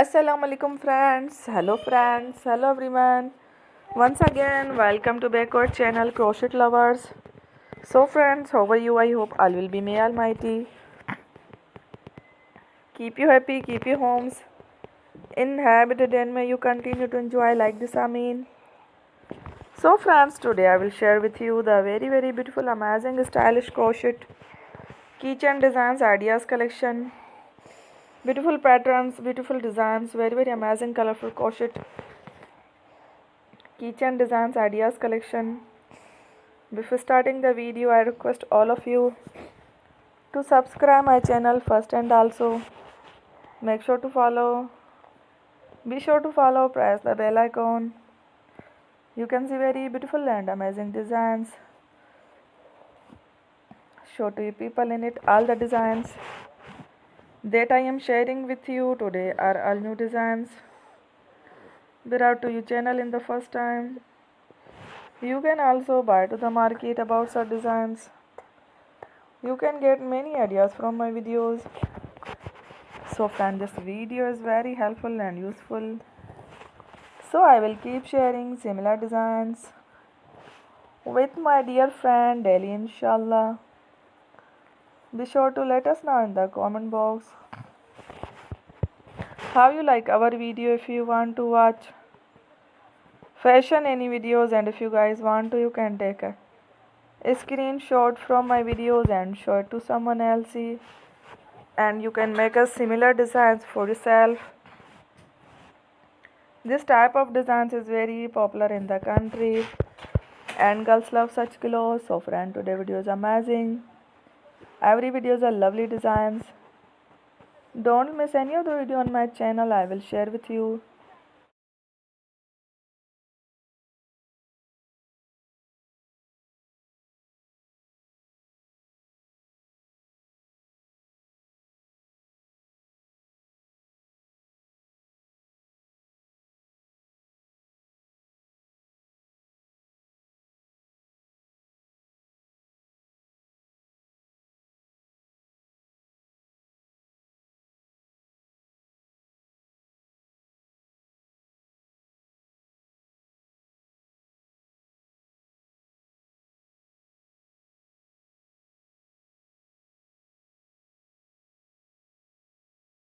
Assalamu alaikum friends. Hello friends. Hello everyone. Once again, welcome to backward channel Crochet Lovers. So friends, how are you? I hope all will be may almighty. Keep you happy, keep you homes inhabited and may you continue to enjoy like this Amin. So friends, today I will share with you the very beautiful amazing stylish crochet keychain designs ideas collection. Beautiful patterns, beautiful designs, very amazing colorful crochet keychain designs ideas collection. Before starting the video, I request all of you to subscribe my channel first and also make sure to follow. Be sure to follow, press the bell icon. You can see very beautiful and amazing designs. Show to you people in it. All the designs that I am sharing with you today are all new designs. Brought to your channel in the first time. You can also buy to the market about such designs. You can get many ideas from my videos. So friend, this video is very helpful and useful. So I will keep sharing similar designs with my dear friend daily inshallah. Be sure to let us know in the comment box how you like our video. If you want to watch fashion any videos and if you guys want to, you can take a screenshot from my videos and show it to someone else, and you can make a similar designs for yourself. This type of designs is very popular in the country and girls love such clothes. So friend, today video is amazing. Every videos are lovely designs. Don't miss any of the video on my channel. I will share with you